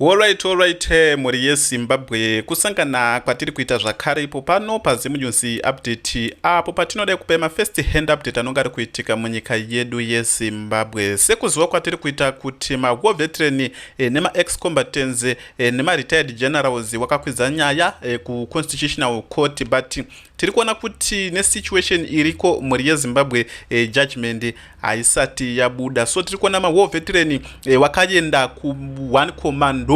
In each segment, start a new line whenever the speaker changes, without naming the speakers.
Alright, muri yeZimbabwe kusangana kwatiri kuita zvakare ipo pano paZimu News update apo patinoda kupa mafirst hand update anonga ari kuitika munyika yedu yeZimbabwe. Sekuziva kwatiri kuita kuti war veteran nema ex-combatants nema retired generals wakakwidza nyaya ku constitutional court, but tiri kuona kuti nesituation iriko muri yeZimbabwe judgment haisati yabuda. So tiri kuona war veteran wakaenda ku one commando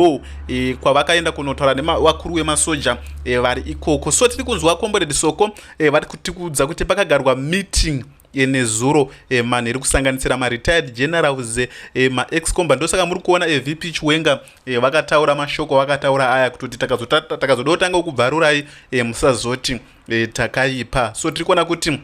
kwavakaenda kunotaura nevakuru vemasoja vari ikoko. So tiri kunzwa comrade Soko vari kutikudza kuti pakagarwa meeting nezuro manheri kusanganisira maretired generals maex-combat. Ndosaka muri kuona VP Chiwenga vakataura mashoko, vakataura aya kuti takazoda kutanga kubvarurai musazoti takaipa. So tiri kuona kuti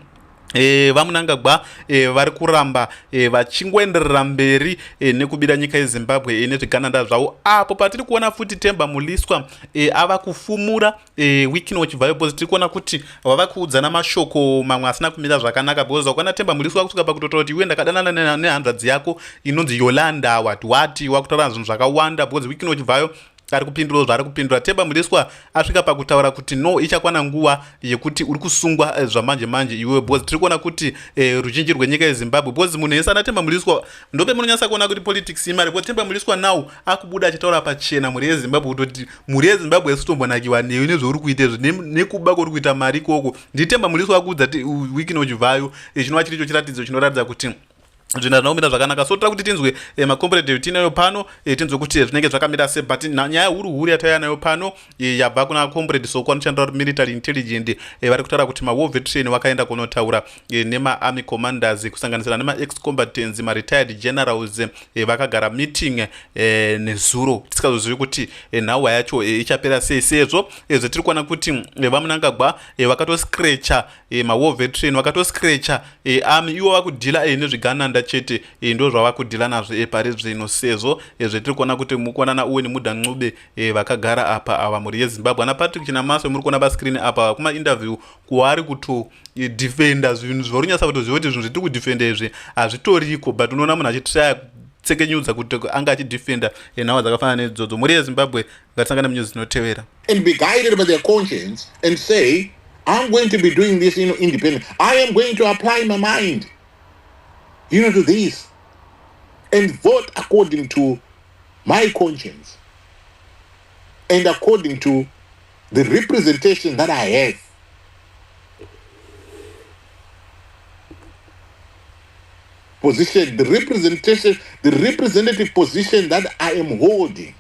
vaMnangagwa vari kuramba vachingoenderera mberi nekubira nyika yeZimbabwe nezvigananda zvavo, apo patiri kuona futi Temba Muliswa ava kufumura wiki inochibvayo, because tiri kuona kuti vava kuudzana mashoko mamwe asina kumira zvakanaka, because wakona Temba Muliswa kusvika pakutotaura kuti iwe ndakadanana nehanzvadzi yako inonzi Yolanda wati wakutaura zvinhu zvakawanda, because wiki inochibvayo ari kupindura zvaari kupindura. Temba Muliswa asvika pakutaura kuti no, ichakwana nguva yekuti uri kusungwa zvamanje manje iwe boss. Tiri kuona kuti ruzhinji rwenyika yeZimbabwe, boss munhu yese ana Temba Muliswa ndope munonyasa kuona kuti politics imari, because Temba Muliswa now akubuda achitaura pachena muri yeZimbabwe kutoti muri yeZimbabwe isitombonakiwa newe nezvauri kuita izvi nekuba kuri kuita mari ikoko. Ndi Temba Muliswa akuudza kuti wiki inochibvayo chinova chiricho chiratidzo chinoratidza kuti zvinhu zvinoomira zvakanaka. So toda kuti tinzwe makomberedhe tinayo pano, tinzwe kuti zvinenge zvakamira sei, but nyaya huru yatauya nayo pano yabva kuna comrade Soko anoshandira military intelligence vari kutaura kuti war veteran vakaenda kunotaura nema-army commanders kusanganisira nema-ex-combatants ma-retired generals vakagara meeting nezuro. Tisikazozivi kuti nhauwa yacho ichapera sei, sezvo tiri kuona kuti vaMnangagwa vakatoscratcha ma-war veteran, vakatoscratcha army, ivo vakudhila nezvigananda chete ndo zvava kudhila nazvo pari zvino, sezvo zvetiri kuona kuti mukuonana uwe neMudha Ncube vakagara apa ava muri yeZimbabwe. Ana Patrick Chinamaswe muri kuona pascreen apa kuma interview kuari kuto defenda zvinhu zvari kunyasa kutoziva kuti zvinhu zvetiri kudefenda izvi hazvitoriko, but unoona munhu achitry tsekenyudza kuti anga achidefenda nhawa dzakafanana nedzodzo. Muri yeZimbabwe ngatisangane munews inotevera.
And be guided by their conscience and say, I'm going to be doing this independent. I am going to apply my mind to this and vote according to my conscience and according to the representation that I have. Position, the representative position that I am holding.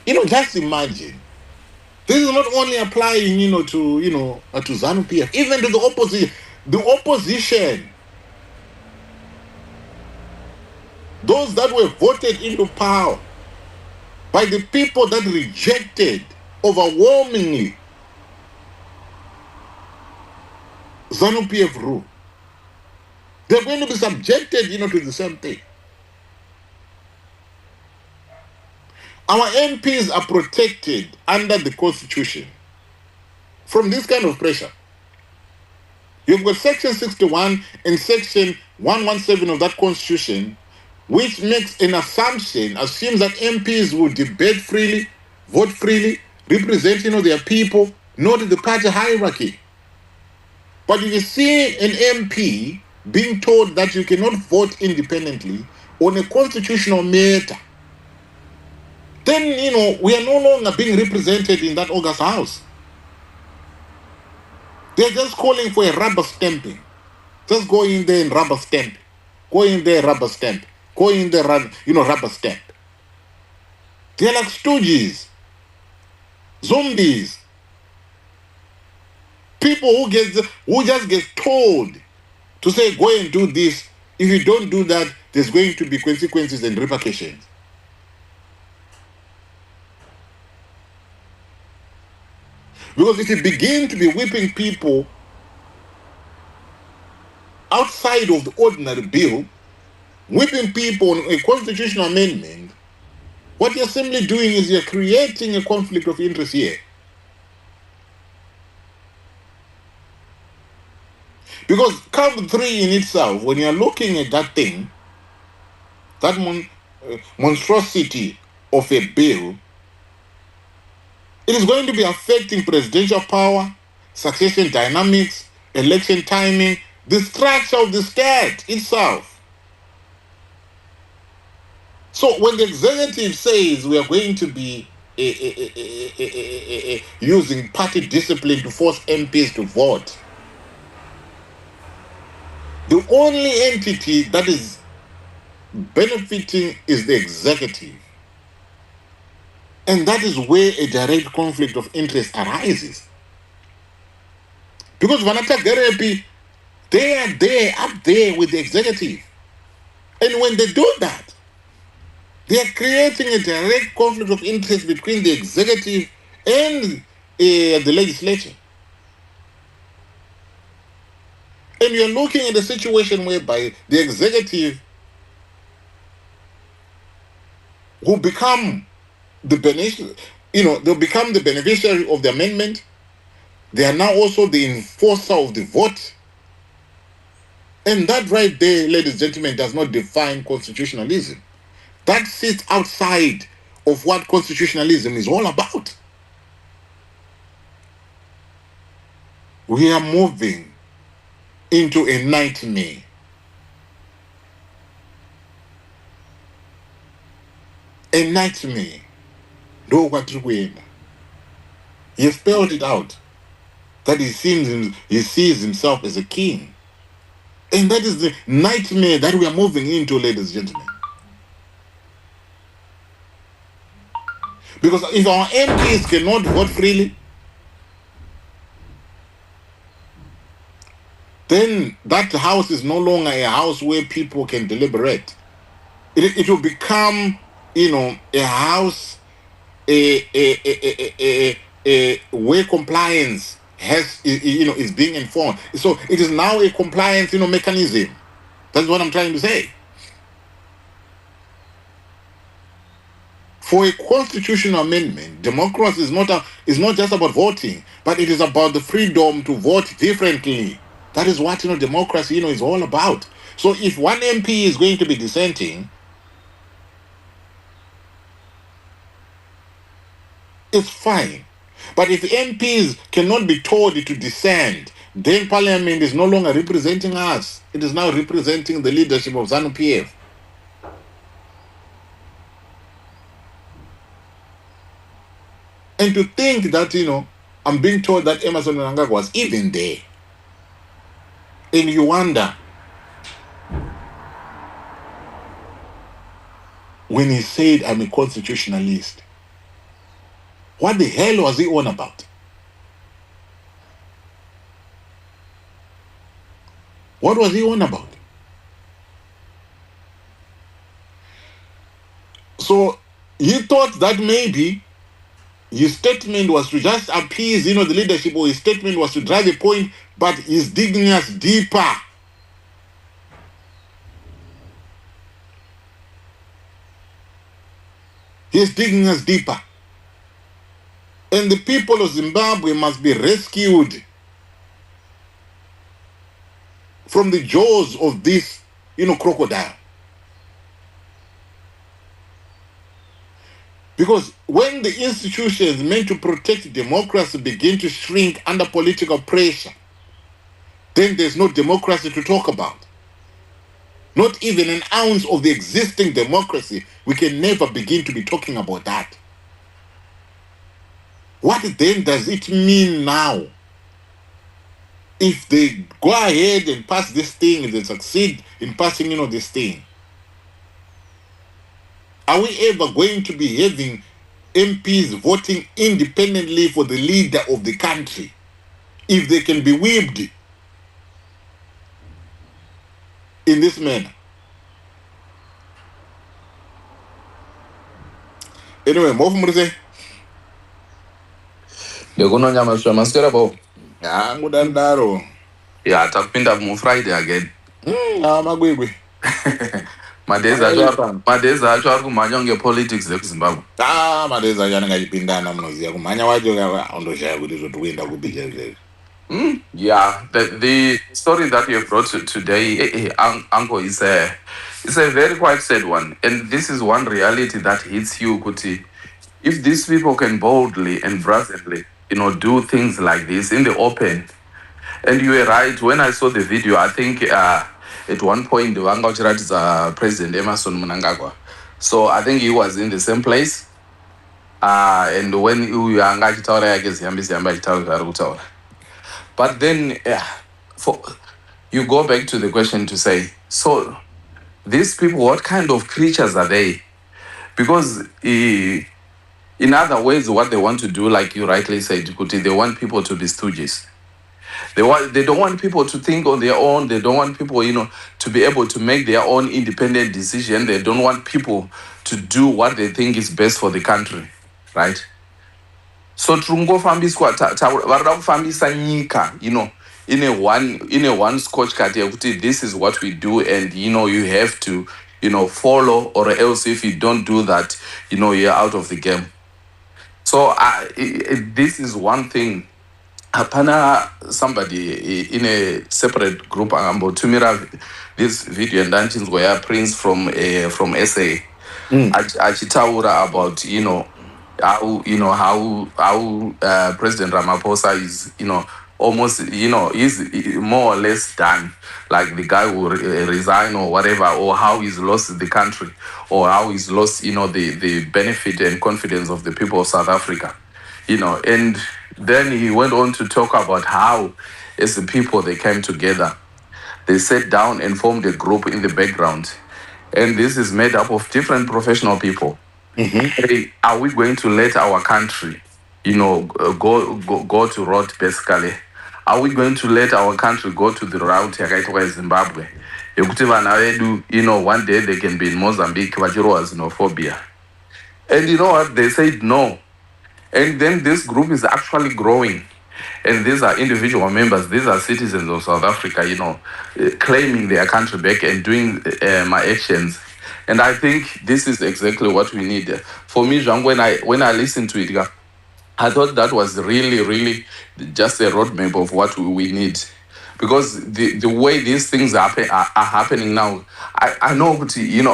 Just imagine. This is not only applying, to ZANU-PF, even to the opposition. The opposition, those that were voted into power by the people that rejected overwhelmingly ZANU-PF rule, they're going to be subjected, to the same thing. Our MPs are protected under the Constitution from this kind of pressure. You've got Section 61 and Section 117 of that Constitution, which makes an assumption, assumes that MPs will debate freely, vote freely, represent their people, not the party hierarchy. But if you see an MP being told that you cannot vote independently on a constitutional matter, then we are no longer being represented in that August House. They're just calling for a rubber stamping. Just go in there and rubber stamp. Go in there, rubber stamp. Go in there, rubber stamp. They're like stooges, zombies, people who just get told to say, go and do this. If you don't do that, there's going to be consequences and repercussions. Because if you begin to be whipping people outside of the ordinary bill, whipping people on a constitutional amendment, what you're simply doing is you're creating a conflict of interest here. Because count 3 in itself, when you're looking at that thing, that monstrosity of a bill, it is going to be affecting presidential power, succession dynamics, election timing, the structure of the state itself. So when the executive says we are going to be using party discipline to force MPs to vote, the only entity that is benefiting is the executive. And that is where a direct conflict of interest arises. Because Vanata Garepi, they are there, up there with the executive. And when they do that, they are creating a direct conflict of interest between the executive and the legislature. And you're looking at a situation whereby the executive will become the beneficiary, they'll become the beneficiary of the amendment. They are now also the enforcer of the vote. And that right there, ladies and gentlemen, does not define constitutionalism. That sits outside of what constitutionalism is all about. We are moving into a nightmare. A nightmare. No, what he spelled it out. That he sees himself as a king. And that is the nightmare that we are moving into, ladies and gentlemen. Because if our MPs cannot vote freely, then that house is no longer a house where people can deliberate. It will become, a house where compliance is being enforced. So it is now a compliance, mechanism. That's what I'm trying to say. For a constitutional amendment, democracy is not just about voting, but it is about the freedom to vote differently. That is what democracy is all about. So if one MP is going to be dissenting, it's fine. But if MPs cannot be told to dissent, then Parliament is no longer representing us. It is now representing the leadership of ZANU-PF. And to think that, I'm being told that Emerson Mnangagwa was even there. And you wonder, when he said, I'm a constitutionalist, what the hell was he on about? What was he on about? So he thought that maybe his statement was to just appease, the leadership, or his statement was to drive a point, but he's digging us deeper. He's digging us deeper. And the people of Zimbabwe must be rescued from the jaws of this, crocodile. Because when the institutions meant to protect democracy begin to shrink under political pressure, then there's no democracy to talk about. Not even an ounce of the existing democracy. We can never begin to be talking about that. What then does it mean now? If they go ahead and pass this thing, if they succeed in passing, this thing, are we ever going to be having MPs voting independently for the leader of the country? If they can be whipped in this manner. Anyway, Mofu Murze.
Ndikunonya maswa masikera bo.
Ya, ngudandaro.
Ya, takupinda mu Friday again.
Magwegwe.
Madeza acho ari kumhanya ngepolitics ekuZimbabwe.
Madeza achana ngachipindana munoziya kumhanya wacho ondoshaya kuti zvotokuenda kubija izvezvi.
Yeah, the story that you brought today, Uncle, is It's a very quite sad one. And this is one reality that hits you, Kuti. If these people can boldly and brazenly, do things like this in the open. And you were right. When I saw the video, I think at one point, Wanga Uchirati's President Emerson Mnangagwa. So I think he was in the same place. And when you are but then for you go back to the question to say, so these people, what kind of creatures are they? Because in other ways, what they want to do, like you rightly said, Kuti, they want people to be stooges. They don't want people to think on their own. They don't want people, to be able to make their own independent decision. They don't want people to do what they think is best for the country, right? So tungofambiswa varida kufambisa nyika, in a one scotch card yekuti this is what we do, and you have to follow, or else if you don't do that, you're out of the game. So this is one thing. Hapana, somebody in a separate group tumira this video and dancing where Prince from SA achitaura about how President Ramaphosa is almost is more or less done, like the guy will resign or whatever, or how he's lost the country, or how he's lost the benefit and confidence of the people of South Africa, and then he went on to talk about how as the people they came together, they sat down and formed a group in the background, and this is made up of different professional people. Hey, are we going to let our country, go to rot basically? Are we going to let our country go to the route yakaitwa Zimbabwe? Yekuti vana vedu, one day they can be in Mozambique, vachirowa xenophobia. And you know what? They said no. And then this group is actually growing. And these are individual members, these are citizens of South Africa, claiming their country back and doing my actions. And I think this is exactly what we need. For me, Jean, when I listened to it, I thought that was really, really just a roadmap of what we need. Because the way these things are happening now, I know,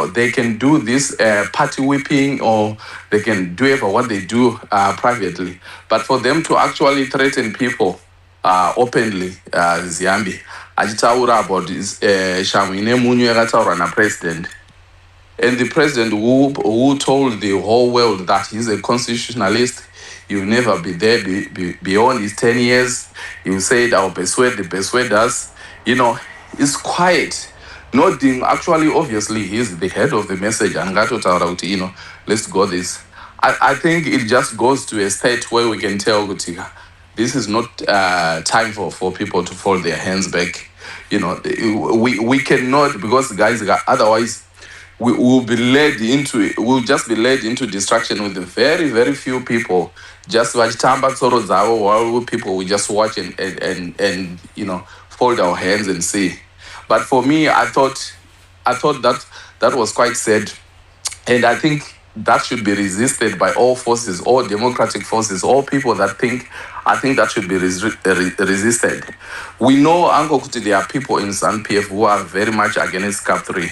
they can do this party whipping, or they can do it for what they do privately. But for them to actually threaten people openly, Ziambi, achitaura about this, Shamine Munyu yakataura na president. And the president who told the whole world that he's a constitutionalist, you'll never be there beyond his 10 years. You said, I'll persuade the persuaders. It's quiet. Nothing. Actually, obviously, he's the head of the message. And let's go this. I think it just goes to a state where we can tell Gutika, this is not time for people to fold their hands back. We cannot, because guys, otherwise, we'll just be led into destruction with the very, very few people. Just watch Tamba Tsoro while people will just watch and fold our hands and see. But for me, I thought that was quite sad. And I think that should be resisted by all forces, all democratic forces, all people that think, I think that should be resisted. We know, Uncle Kuti, there are people in SANPF who are very much against CAP 3.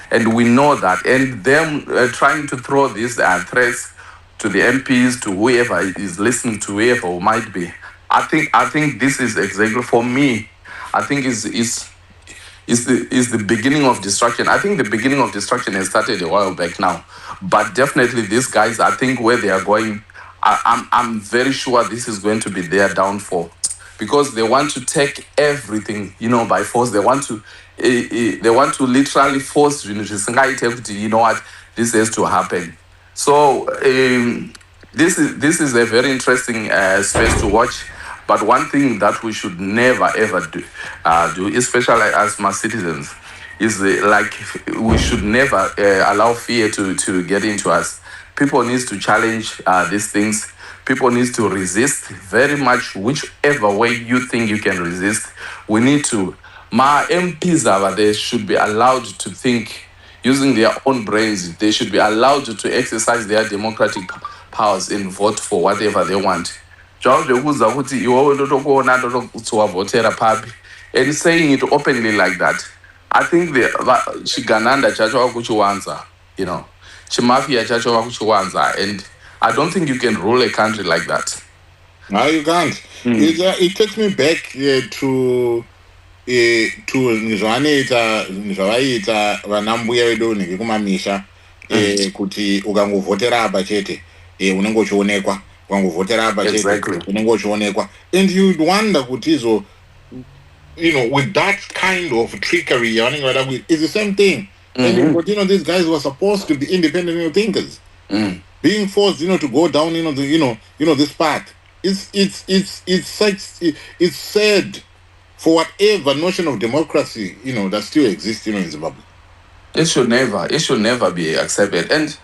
And we know that. And them trying to throw these threats to the MPs, to whoever is listening, to whoever might be. I think this is exactly, for me, I think is the beginning of destruction. I think the beginning of destruction has started a while back now. But definitely these guys, I think where they are going, I'm very sure this is going to be their downfall. Because they want to take everything, by force. They want to literally force you know what, this has to happen. So this is a very interesting space to watch. But one thing that we should never ever do, especially as my citizens, is we should never allow fear to get into us. People need to challenge these things. People need to resist very much, whichever way you think you can resist. We need to. My MPs they should be allowed to think using their own brains. They should be allowed to exercise their democratic powers and vote for whatever they want. And saying it openly like that, I think the chigananda chacho kuchiwanza, you know, chimafia chacho kuchiwanza, and I don't think you can rule a country like that.
No, you can't. It takes me back to zvavaiita vanambuya vedu nekumamisha kuti ukangovhotera apa chete unenge uchionekwa, ukangovhotera apa chete unenge uchionekwa, and you'd wonder kuti izvo, with that kind of trickery yavanenge vada kuita, it's the same thing. And but these guys were supposed to be independent thinkers, being forced to go down this path. It's sad for whatever notion of democracy that still exists in Zimbabwe.
It should never be accepted. And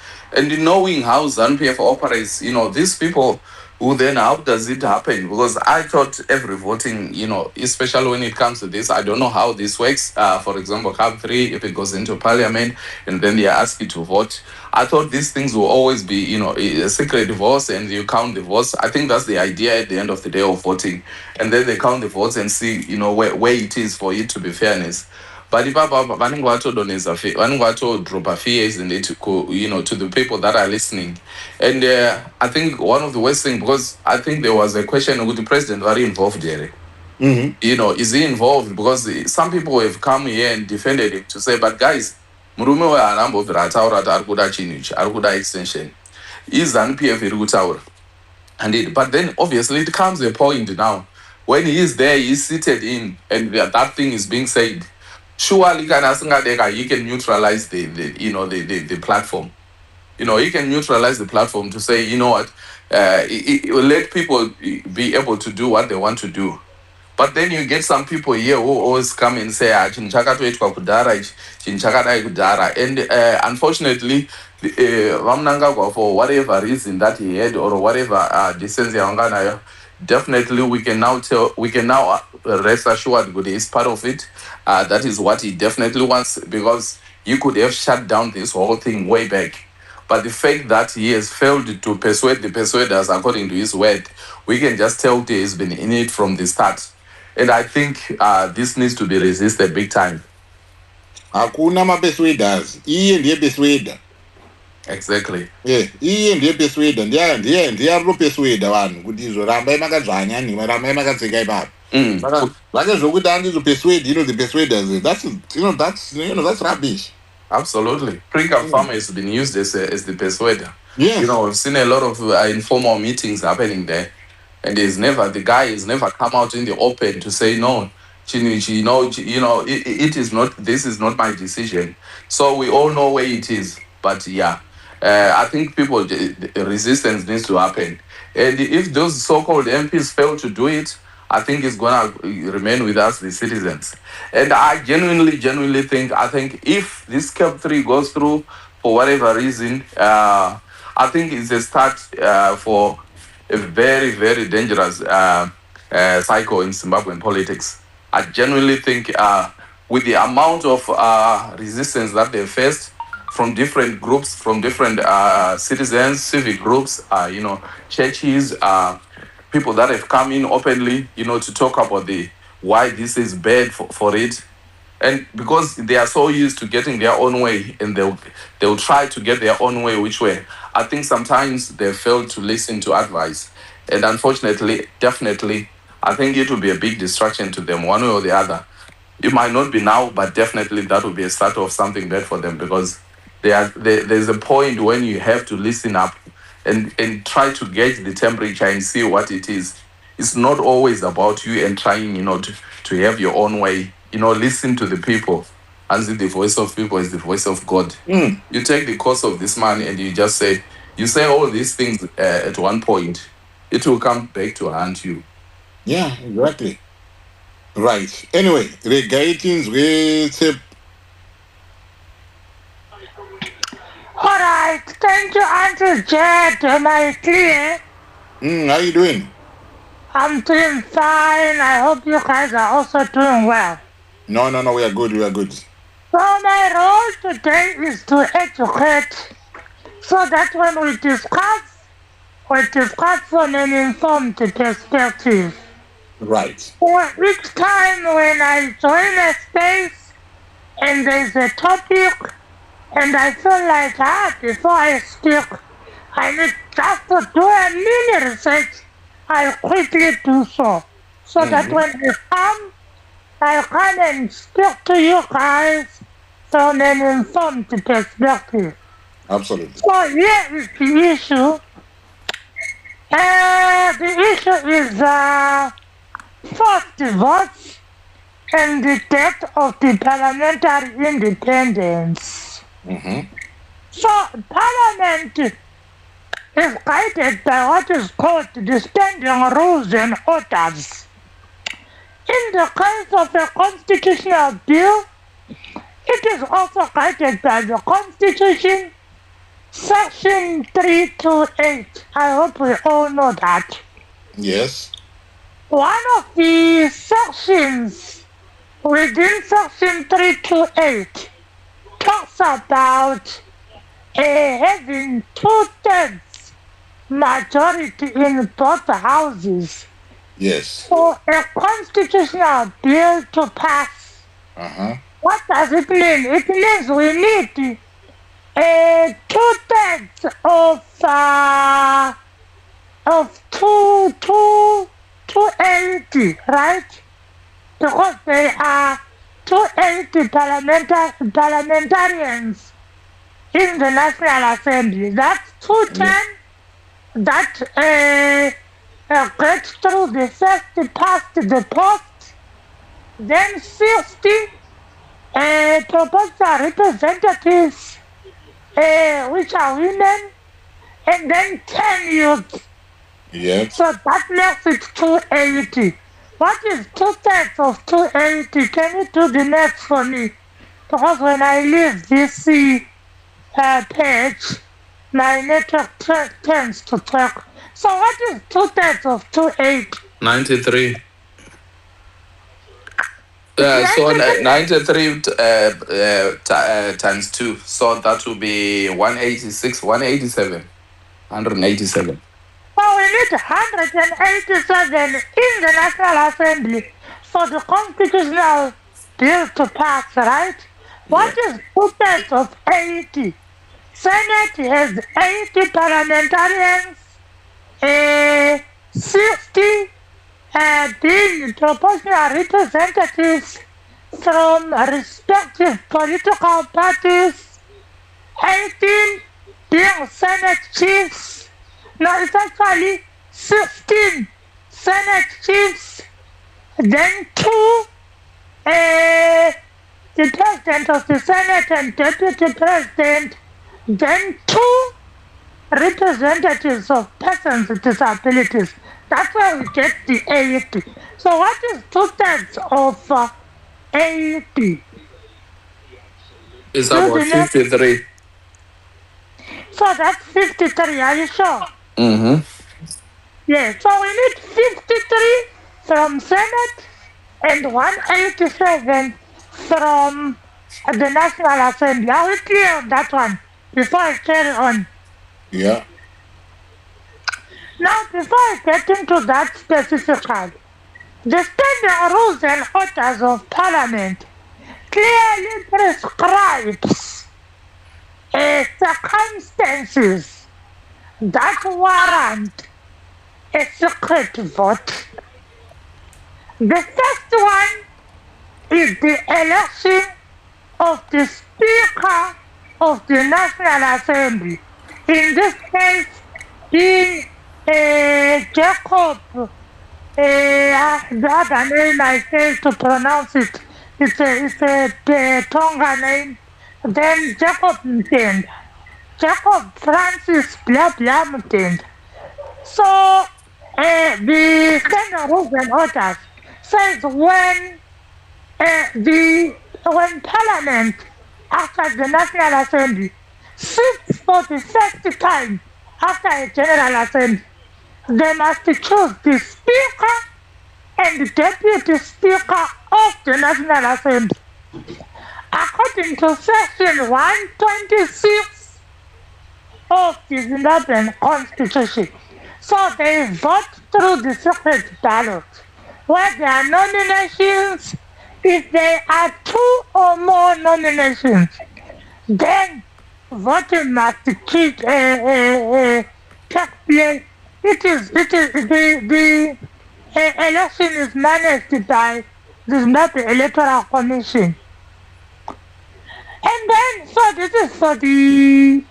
knowing how ZANU-PF operates, these people who then, how does it happen? Because I thought every voting, especially when it comes to this, I don't know how this works. For example, CAP 3, if it goes into parliament and then they ask you to vote, I thought these things will always be, a secret votes and you count the votes. I think that's the idea at the end of the day of voting. And then they count the votes and see, where it is for it to be fairness. But vanenge vatodonhedza vanenge vatodropa fears and to the people that are listening. And I think one of the worst things, because I think there was a question with the president very involved here. Is he involved? Because some people have come here and defended him to say, but guys, murume weharambobvira ataura kuti ari kuda chinhu ichi, ari kuda extension. Is ZANU-PF iri kutaura? But then obviously it comes a point now when he is there, he's seated in, and that thing is being said. Surely he can neutralize the platform. He can neutralize the platform to say, you know what, let people be able to do what they want to do. But then you get some people here who always come and say, and unfortunately, Mnangagwa, for whatever reason that he had or whatever dissent, definitely we can now rest assured that he is part of it. That is what he definitely wants, because you could have shut down this whole thing way back. But the fact that he has failed to persuade the persuaders according to his word, we can just tell that he's been in it from the start. And I think this needs to be resisted big time.
Hakuna ma-persuaders. Iye ndiye persuader.
Exactly.
Yeah, iye ndiye persuader. Ndiye anopersuada vanhu kuti izvo rambai makadzvanya nima, rambai makatseka ipapo. Vake zvokuti andizopersuade, the persuaders. That's rubbish.
Absolutely. Pre-camp farmer has been used as the persuader.
Yes.
We've seen a lot of informal meetings happening there. And the guy has never come out in the open to say, no, Chinichi, it is not, this is not my decision. So we all know where it is. But yeah, I think resistance needs to happen. And if those so-called MPs fail to do it, I think it's going to remain with us, the citizens. And I genuinely think if this CAP 3 goes through for whatever reason, I think it's a start for a very, very dangerous cycle in Zimbabwean politics. I genuinely think with the amount of resistance that they faced from different groups, from different citizens, civic groups, churches, people that have come in openly, to talk about why this is bad for it. And because they are so used to getting their own way, and they'll try to get their own way, which way? I think sometimes they fail to listen to advice. And unfortunately, definitely, I think it will be a big distraction to them, one way or the other. It might not be now, but definitely that will be a start of something bad for them, because there's a point when you have to listen up and try to gauge the temperature and see what it is. It's not always about you and trying, to have your own way. Listen to the people. And the voice of people is the voice of God. You take the course of this man and you say all these things at one point, it will come back to haunt you.
Yeah, exactly. Right. Anyway, regatings with.
All right. Thank you, Auntie Jed. Am I clear?
How you doing?
I'm doing fine. I hope you guys are also doing well.
No, we are good.
So my role today is to educate, so that when we discuss from an informed perspective.
Right.
So each time when I join a space, and there's a topic, and I feel like, before I speak, I need just to do a mini research. I'll quickly do so. So that when I come and speak to you guys from an informed perspective.
Absolutely.
So here is the issue. The issue is first votes and the death of the parliamentary independence. So Parliament is guided by what is called the standing rules and orders. In the case of a constitutional bill, it is also guided by the Constitution, Section 328. I hope we all know that.
Yes.
One of the sections within Section 328 talks about having 2/3 majority in both houses
Yes.
for a constitutional bill to pass. What does it mean? It means we need 2/3 of 280, right? Because they are 280 parliamentarians in the National Assembly. That's 210 that gets through the first past the post, then 60 proposal representatives, which are women, and then 10 youth.
Yes.
So that makes it 280. What is 2/3 of 280? Can you do the math for me? Because when I leave this page, my network tends to talk. So what is 2/3 of 280?
93. So 93 times 2. So that will be 186, 187. 187.
So we need 187 in the National Assembly for the constitutional bill to pass, right? What is 2/3 of 80? Senate has 80 parliamentarians, 60 being proportional representatives from respective political parties, 18 being Senate chiefs. No, it's actually 16 Senate chiefs, then 2 the President of the Senate and Deputy President, then 2 representatives of persons with disabilities. That's why we get the 80. So what is 2/3 of 80?
It's about 53.
So that's 53, are you sure? Yeah, so we need 53 from Senate and 187 from the National Assembly. Are we clear on that one before I carry on?
Yeah.
Now, before I get into that specifically, the standing rules and orders of Parliament clearly prescribes circumstances that warrant a secret vote. The first one is the election of the Speaker of the National Assembly. In this case, being Jacob, the other name I failed to pronounce it. It's a Tonga name. Then Jacob Mtenda. Jacob Francis blah blah Mtenda. So the standing rules and orders says when Parliament after the National Assembly sits for the first time after a General Assembly, they must choose the Speaker and the Deputy Speaker of the National Assembly. According to Section 126 of the Zimbabwean Constitution. So they vote through the secret ballot, where there are nominations If there are 2 or more nominations, then voting must take place. The election is managed by the Zimbabwe Electoral Commission. And then, so this is for the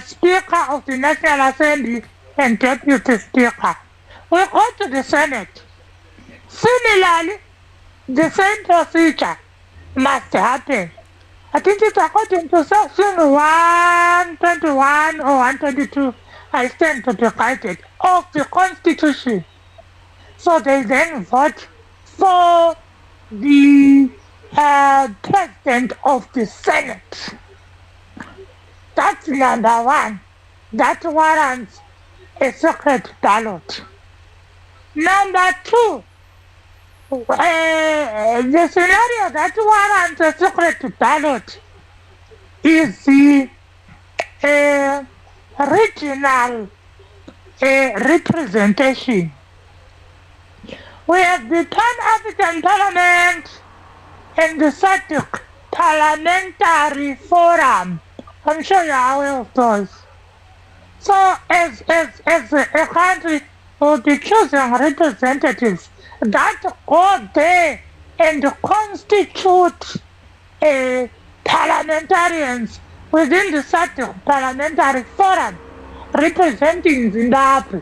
Speaker of the National Assembly and Deputy Speaker. We go to the Senate. Similarly, the same procedure must happen. I think it's according to section 121 or 122, I stand to be guided, of the Constitution. So they then vote for the President of the Senate. That's number 1. That warrants a secret ballot. Number 2, the scenario that warrants a secret ballot is the regional representation. We have the Pan-African Parliament and the SADC Parliamentary Forum. I'm sure you're aware of those. So as a country, we'll be choosing representatives that go there and constitute parliamentarians within the SADC Parliamentary Forum representing Zimbabwe.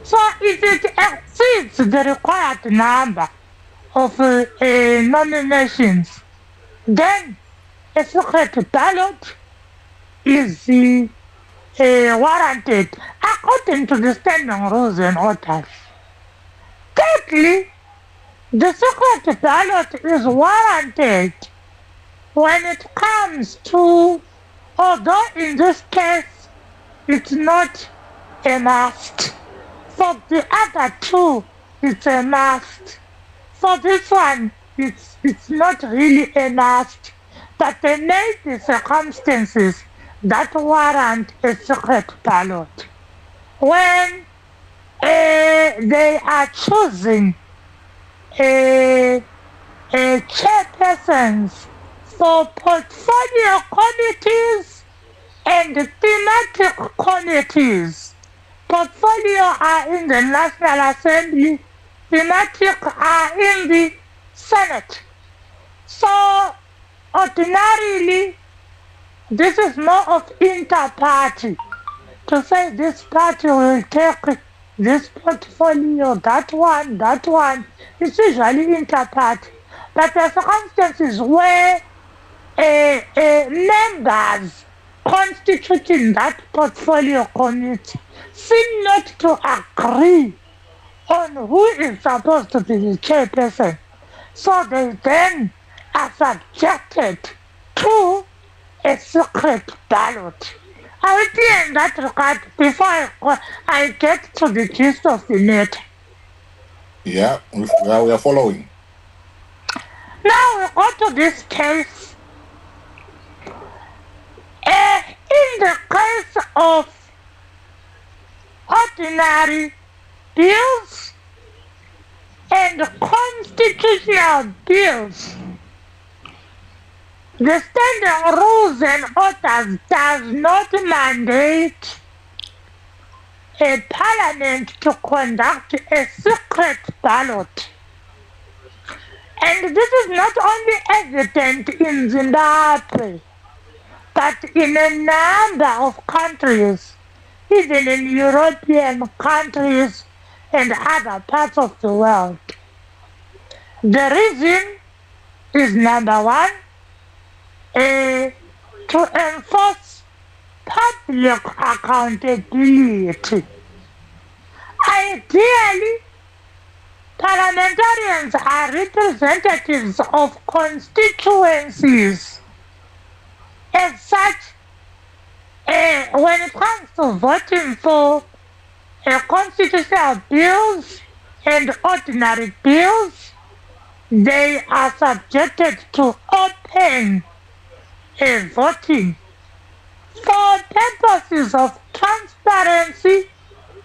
So if it exceeds the required number of nominations, then a secret ballot is warranted according to the standing rules and orders. Thirdly, the secret ballot is warranted when it comes to, although in this case it's not a must. For the other 2, it's a must. For this one, it's not really a must, but there may be circumstances that warrant a secret ballot. When they are choosing chairpersons for portfolio committees and thematic committees. Portfolio are in the National Assembly, thematic are in the Senate. So ordinarily, this is more of inter-party. To say this party will take this portfolio, that one, it's usually inter-party. But there are circumstances where members constituting that portfolio committee seem not to agree on who is supposed to be the chairperson. So they then are subjected to a secret ballot. I will clear in that regard before I get to the gist of the matter.
Yeah, we are following.
Now we go to this case. In the case of ordinary bills and constitutional bills, the standing rules and orders does not mandate a parliament to conduct a secret ballot. And this is not only evident in Zimbabwe, but in a number of countries, even in European countries and other parts of the world. The reason is number 1, to enforce public accountability. Ideally, parliamentarians are representatives of constituencies. As such, when it comes to voting for constitutional bills and ordinary bills, they are subjected to open voting for purposes of transparency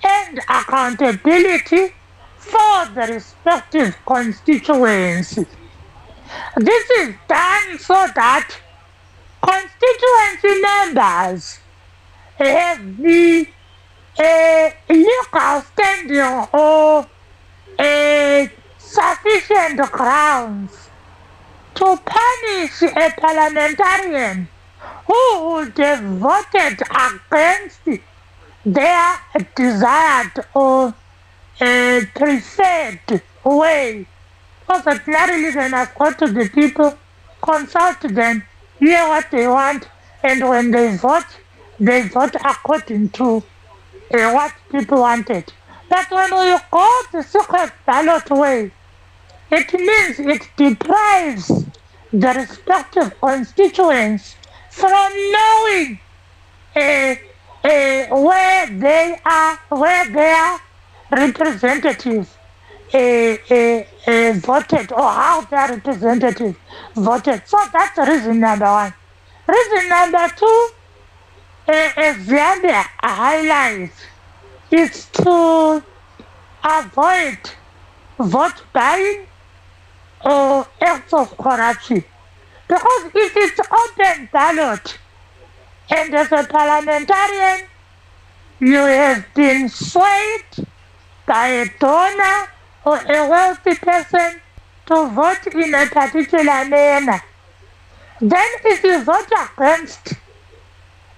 and accountability for the respective constituency. This is done so that constituency members have the legal standing or sufficient grounds to punish a parliamentarian who would have voted against their desired or preferred way. Because ordinarily they must go to the people, consult them, hear what they want, and when they vote according to what people wanted. But when you go the secret ballot way, it means it deprives the respective constituents from knowing where their representatives voted or how their representative voted. So that's reason number one. Reason number two, Zambia highlights is to avoid vote buying or acts of corruption. Because if it's open ballot and as a parliamentarian you have been swayed by a donor or a wealthy person to vote in a particular manner, then if you vote against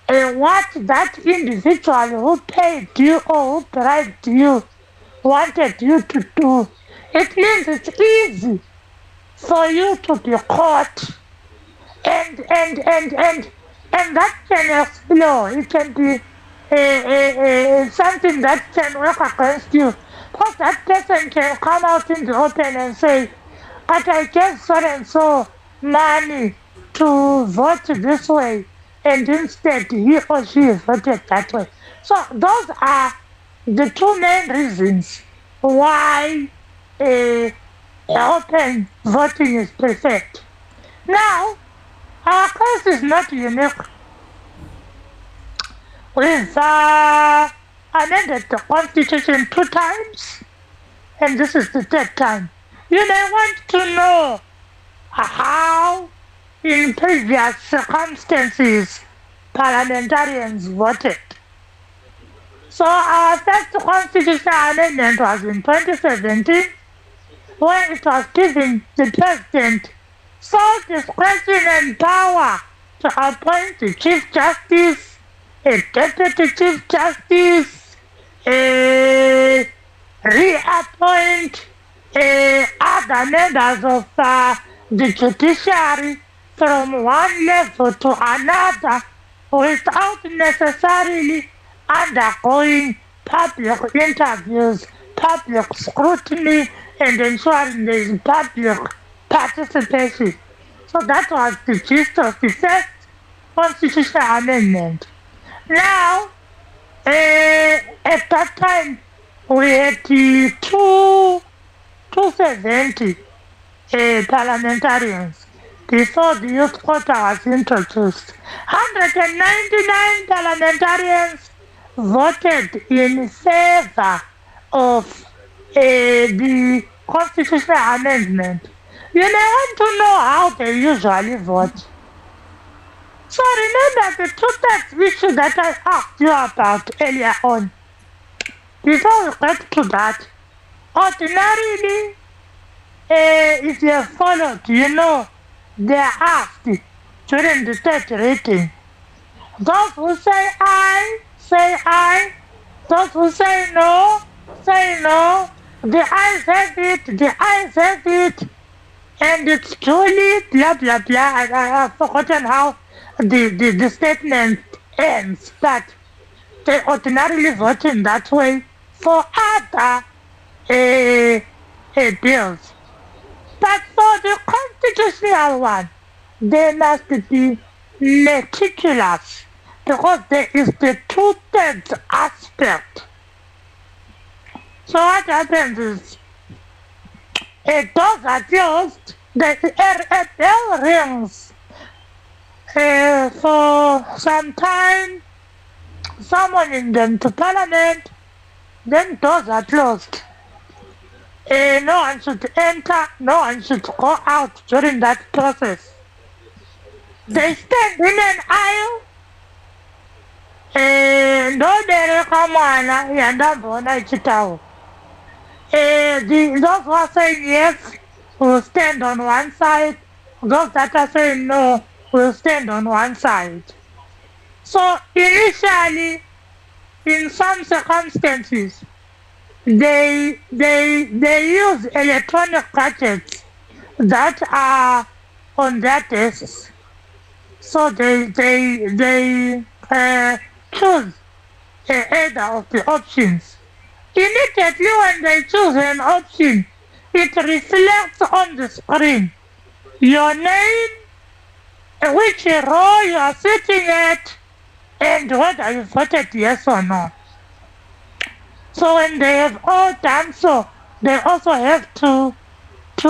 what that individual who paid you or who bribed you wanted you to do, it means it's easy for you to be caught, and that can explode. It can be something that can work against you, because that person can come out in the open and say, but I gave so and so money to vote this way, and instead he or she voted that way. So those are the two main reasons why open voting is preferred. Now, our case is not unique. We've amended the Constitution 2 times, and this is the third time. You may want to know how, in previous circumstances, parliamentarians voted. So our first constitutional amendment was in 2017, where it was giving the president sole discretion and power to appoint the Chief Justice, a Deputy Chief Justice, reappoint other members of the judiciary from one level to another without necessarily undergoing public interviews, public scrutiny, and ensuring there is public participation. So that was the gist of the first constitutional amendment. Now, at that time, we had 270 parliamentarians before the youth quota was introduced. 199 parliamentarians voted in favor of the constitutional amendment. You may want to know how they usually vote. So remember the two-thirds issue that I asked you about earlier on. Before we get to that, ordinarily, if you have followed, you know, they are asked during the third reading. Those who say aye, say aye. Those who say no, say no. The ayes have it, the ayes have it. And it's truly blah blah blah. I've forgotten how the statement ends, but they ordinarily vote in that way for other bills. But for the constitutional one, they must be meticulous because there is the two-thirds aspect. So what happens is, doors are closed, a bell rings for some time, summoning them to parliament, then doors are closed. No one should enter, no one should go out during that process. They stand in an aisle. Ndobereka mwana yandambona ichitawo. Those who are saying yes will stand on one side. Those that are saying no will stand on one side. So initially, in some circumstances, they use electronic gadgets that are on their desks. So they choose either of the options. Immediately when they choose an option, it reflects on the screen your name, which row you are sitting at, and whether you voted yes or no. So when they have all done so, they also have to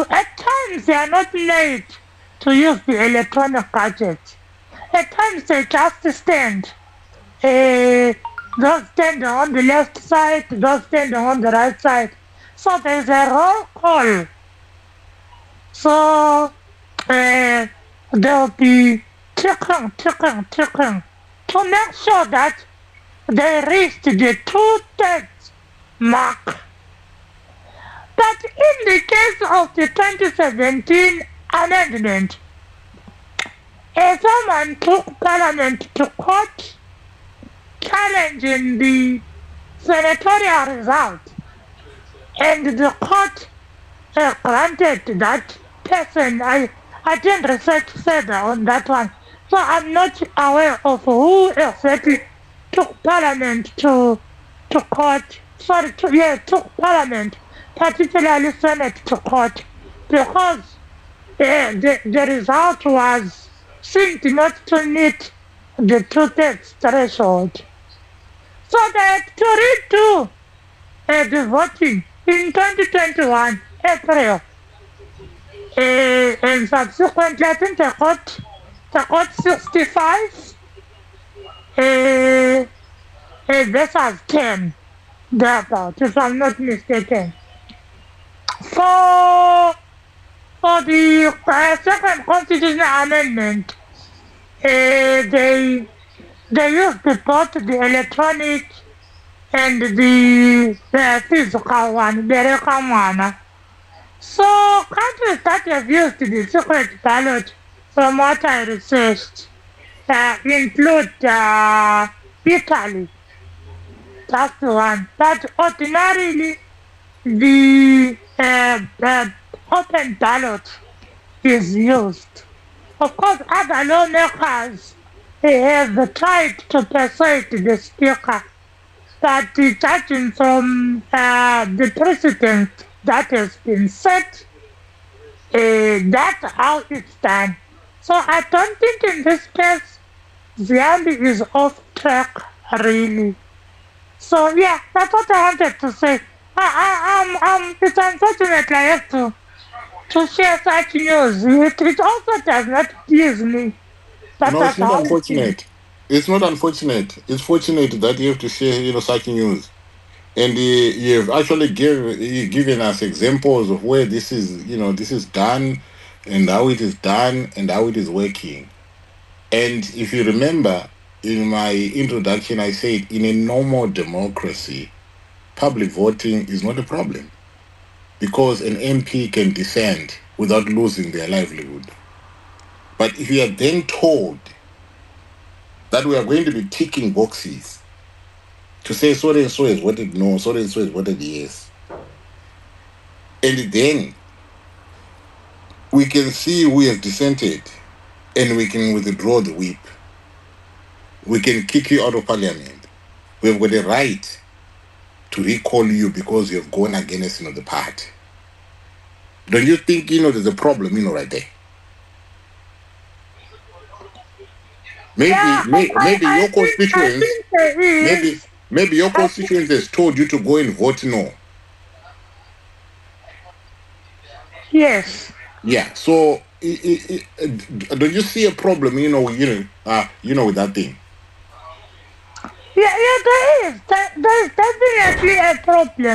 at times they are not made to use the electronic gadget. At times they just stand. Those standing on the left side, those standing on the right side. So there's a roll call. So they'll be ticking to make sure that they reached the 2/3 mark. But in the case of the 2017 amendment, someone took Parliament to court challenging the senatorial result, and the court granted that person. I didn't research further on that one, so I'm not aware of who exactly took Parliament to court. Sorry, took Parliament, particularly Senate, to court, because the result was seemed not to meet the 2/3 threshold. So they had to redo the voting in 2021 April. And subsequently, I think they got 65 versus 10, thereabout, if I'm not mistaken. For the second constitutional amendment, they used both the electronic and the physical one, Bereka Mwana. So countries that have used the secret ballot, from what I researched, include Italy. That's the one. But ordinarily, the open ballot is used. Of course, other lawmakers have tried to persuade the speaker that judging from the precedent that has been set, that's how it's done. So I don't think in this case, Zambia is off track, really. So yeah, that's what I wanted to say. It's unfortunate I have to share such news. It also does not please me. But
No,
that's
it's not
how it is.
unfortunate. It's not unfortunate. It's fortunate that you have to share, such news. And you've actually given us examples of where this is done, and how it is done, and how it is working. And if you remember, in my introduction, I said in a normal democracy, public voting is not a problem, because an MP can dissent without losing their livelihood. But if you are then told that we are going to be ticking boxes to say so and so has voted no, so and so has voted yes, and then we can see who has dissented, and we can withdraw the whip, we can kick you out of parliament, we've got a right to recall you because you have gone against the party. Don't you think there's a problem right there? Maybe your constituents, maybe your constituents has told you to go and vote no.
Yes.
Yeah. So don't you see a problem? With that thing.
Yeah, there is. There's definitely a problem.